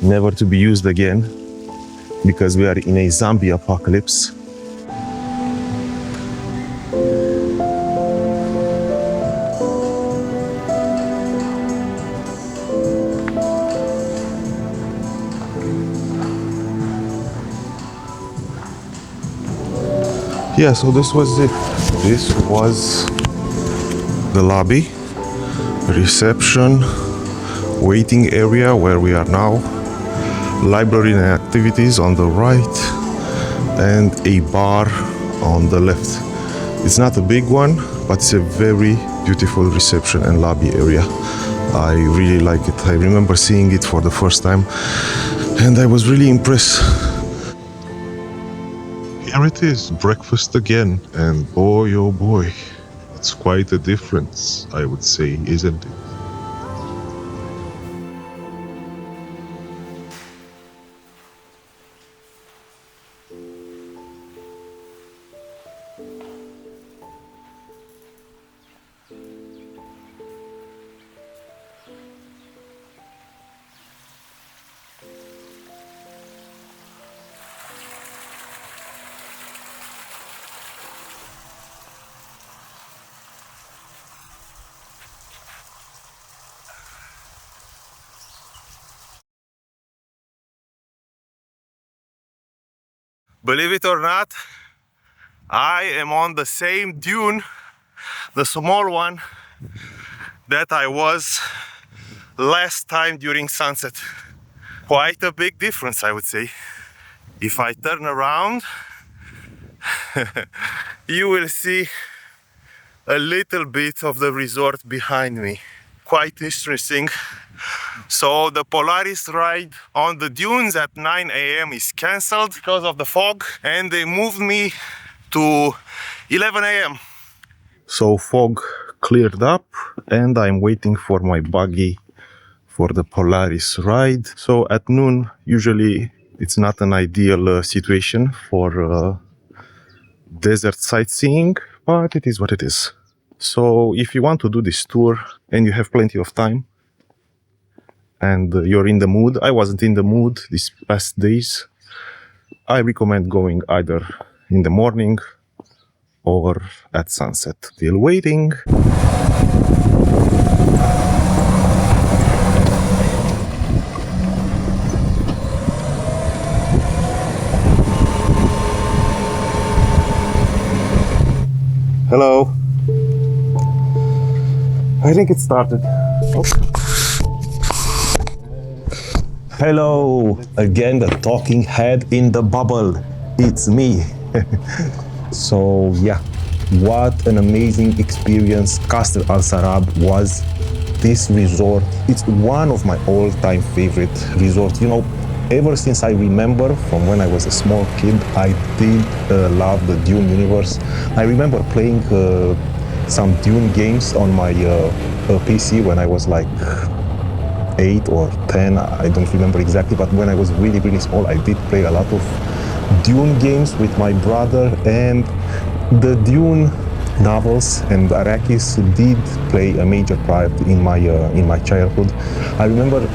never to be used again because we are in a zombie apocalypse. Yeah, so this was it. This was the lobby, reception, waiting area where we are now, library and activities on the right, and a bar on the left. It's not a big one, but it's a very beautiful reception and lobby area. I really like it. I remember seeing it for the first time and I was really impressed. Here it is, breakfast again, and boy oh boy, it's quite a difference, I would say, isn't it? Believe it or not, I am on the same dune, the small one, that I was last time during sunset. Quite a big difference, I would say. If I turn around, you will see a little bit of the resort behind me. Quite interesting. So the Polaris ride on the dunes at 9 a.m. is cancelled because of the fog, and they moved me to 11 a.m. So fog cleared up and I'm waiting for my buggy for the Polaris ride. So at noon, usually it's not an ideal situation for desert sightseeing, but it is what it is. So if you want to do this tour and you have plenty of time and you're in the mood, I wasn't in the mood these past days, I recommend going either in the morning or at sunset. Still waiting. Hello. I think it started. Oh. Hello, again the talking head in the bubble. It's me. So yeah, what an amazing experience Qasr Al Sarab was. This resort, it's one of my all-time favorite resorts. You know, ever since I remember from when I was a small kid, I did love the Dune universe. I remember playing some Dune games on my PC when I was like 8 or 10, I don't remember exactly, but when I was really, really small, I did play a lot of Dune games with my brother, and the Dune novels and Arrakis did play a major part in my childhood. I remember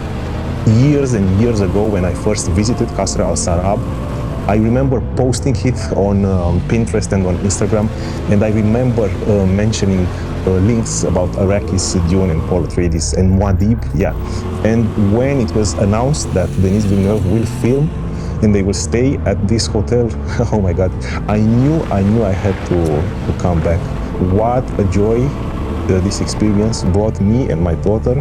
years and years ago when I first visited Qasr Al Sarab, I remember posting it on Pinterest and on Instagram, and I remember mentioning links about Arrakis, Dune, and Paul Atreides, and Muad'Dib, yeah. And when it was announced that Denis Villeneuve will film and they will stay at this hotel, oh my God, I knew I had to come back. What a joy this experience brought me and my daughter.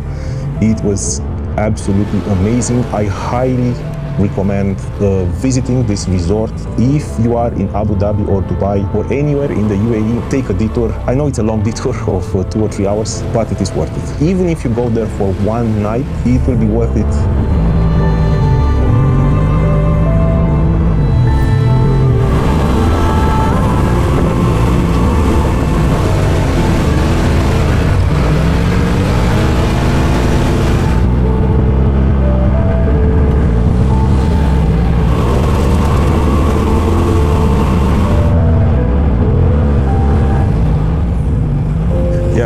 It was absolutely amazing. I highly recommend visiting this resort. If you are in Abu Dhabi or Dubai or anywhere in the UAE, take a detour. I know it's a long detour of 2 or 3 hours, but it is worth it. Even if you go there for one night, it will be worth it.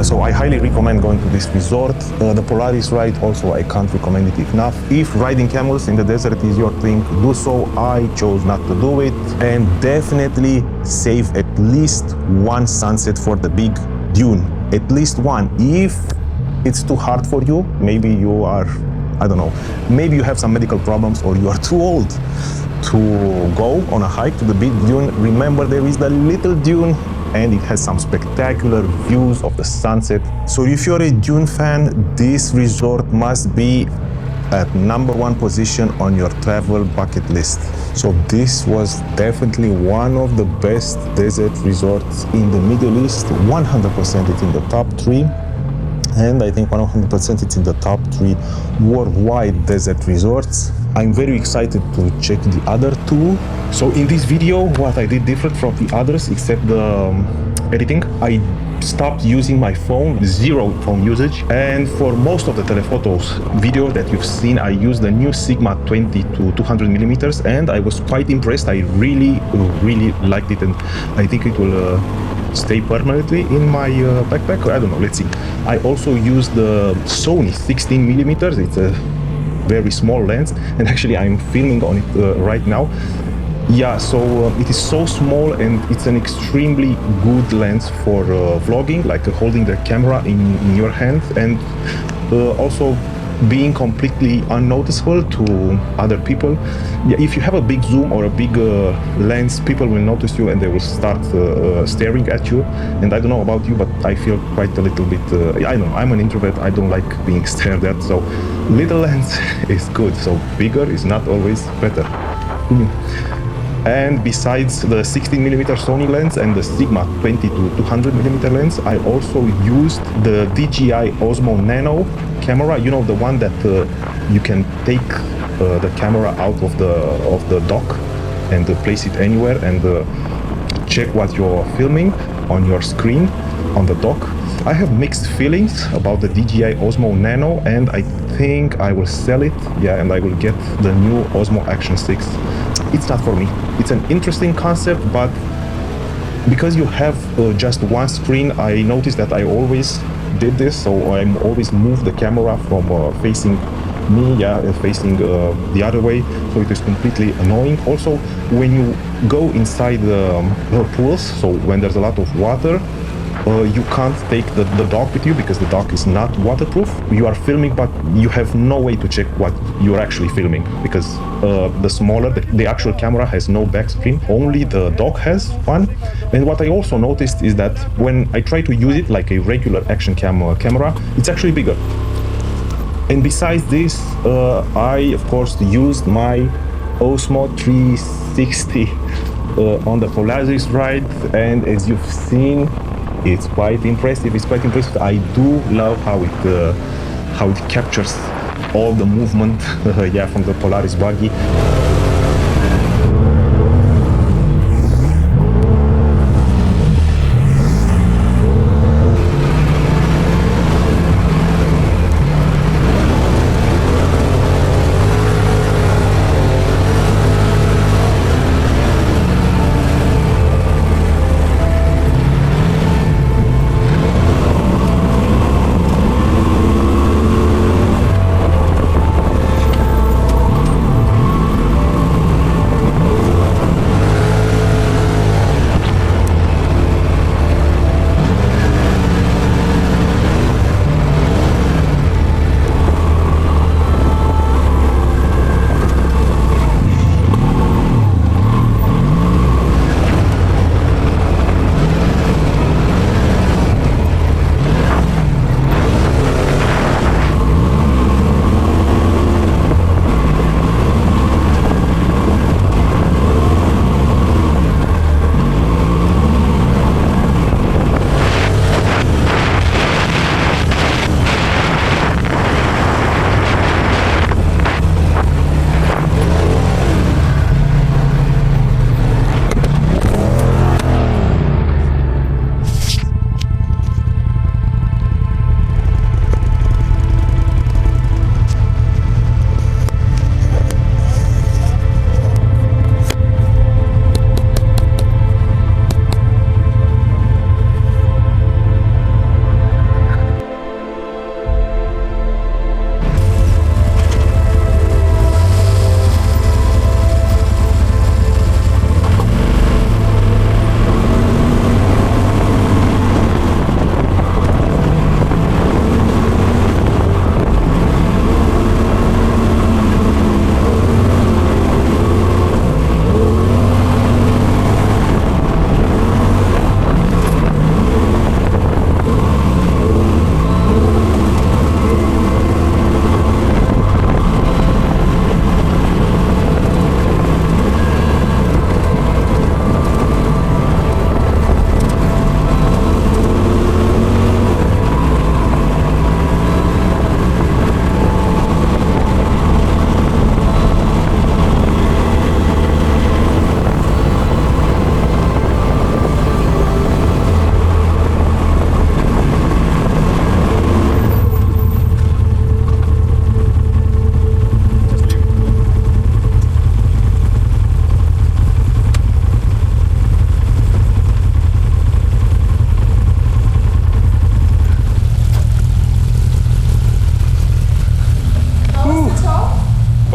So I highly recommend going to this resort. The Polaris ride also, I can't recommend it enough. If riding camels in the desert is your thing, do so. I chose not to do it. And definitely save at least one sunset for the Big Dune. At least one. If it's too hard for you, maybe you are, I don't know, maybe you have some medical problems or you are too old to go on a hike to the Big Dune, remember there is the Little Dune and it has some spectacular views of the sunset. So if you're a Dune fan, this resort must be at #1 position on your travel bucket list. So this was definitely one of the best desert resorts in the Middle East. 100% it's in the top 3. And I think 100% it's in the top 3 worldwide desert resorts. I'm very excited to check the other 2. So in this video, what I did different from the others, except the editing, I stopped using my phone, 0 phone usage. And for most of the telephotos video that you've seen, I used the new Sigma 20 to 200 millimeters, and I was quite impressed. I really liked it, and I think it will stay permanently in my backpack. I don't know, let's see. I also used the Sony 16 millimeters. It's a very small lens, and actually I'm filming on it right now. Yeah, so it is so small and it's an extremely good lens for vlogging, like holding the camera in your hand, and also being completely unnoticeable to other people. Yeah, if you have a big zoom or a big lens, people will notice you and they will start staring at you. And I don't know about you, but I feel quite a little bit, I know, I'm an introvert, I don't like being stared at, so little lens is good, so bigger is not always better. And besides the 16mm Sony lens and the Sigma 20 to 200mm lens, I also used the DJI Osmo Nano camera. You know, the one that you can take the camera out of the dock and place it anywhere and check what you're filming on your screen on the dock. I have mixed feelings about the DJI Osmo Nano, and I think I will sell it. Yeah, and I will get the new Osmo Action 6. It's not for me. It's an interesting concept, but because you have just one screen, I noticed that I always did this, so I always move the camera from facing me, facing the other way, so it is completely annoying. Also, when you go inside the pools, so when there's a lot of water, you can't take the dock with you because the dock is not waterproof. You are filming, but you have no way to check what you're actually filming because the actual camera has no back screen, only the dock has one. And what I also noticed is that when I try to use it like a regular action camera, it's actually bigger. And besides this, I of course used my Osmo 360 on the Polaris ride, and as you've seen, it's quite impressive. I do love how it captures all the movement from the Polaris buggy.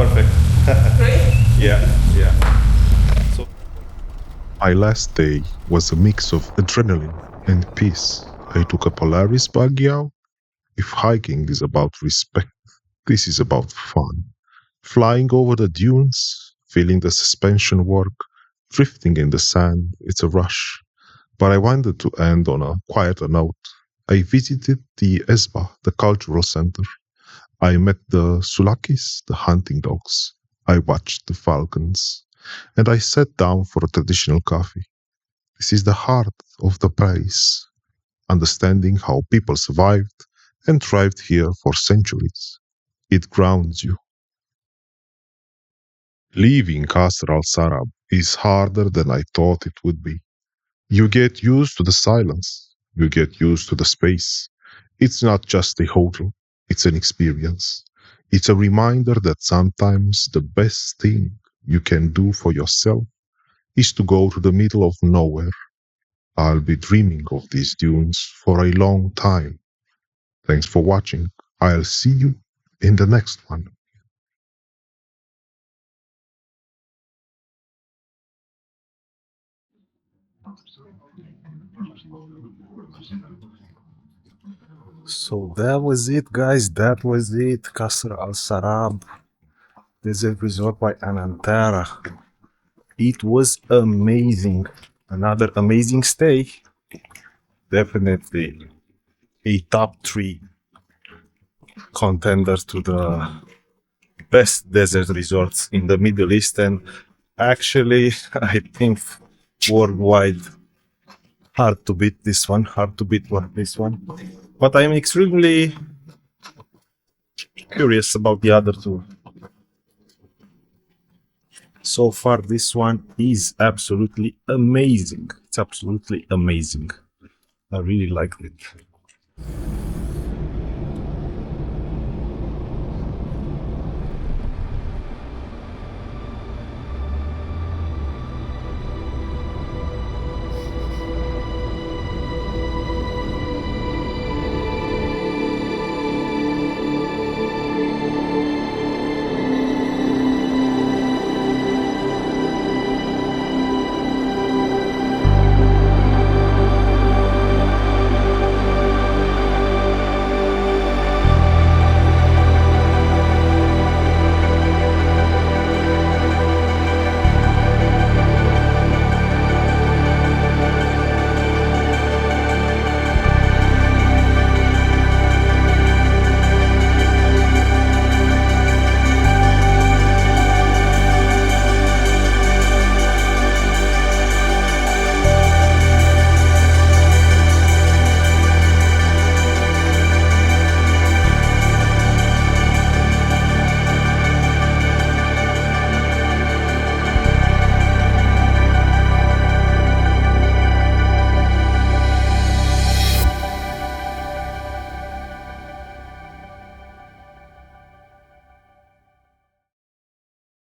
perfect. Yeah, yeah. So My last day was a mix of adrenaline and peace. I took a Polaris buggy out. If hiking is about respect, this is about fun. Flying over the dunes, feeling the suspension work, drifting in the sand, it's a rush. But I wanted to end on a quieter note. I visited the Esba, the cultural center. I met the sulakis, the hunting dogs. I watched the falcons. And I sat down for a traditional coffee. This is the heart of the place, understanding how people survived and thrived here for centuries. It grounds you. Leaving Qasr Al Sarab is harder than I thought it would be. You get used to the silence, you get used to the space. It's not just a hotel, it's an experience. It's a reminder that sometimes the best thing you can do for yourself is to go to the middle of nowhere. I'll be dreaming of these dunes for a long time. Thanks for watching. I'll see you in the next one. So that was it, guys. That was it. Qasr Al Sarab, Desert Resort by Anantara. It was amazing. Another amazing stay. Definitely a top 3 contender to the best desert resorts in the Middle East, and actually, I think worldwide. Hard to beat this one. Hard to beat this one. But I'm extremely curious about the other two. So far, this one is absolutely amazing. It's absolutely amazing. I really liked it.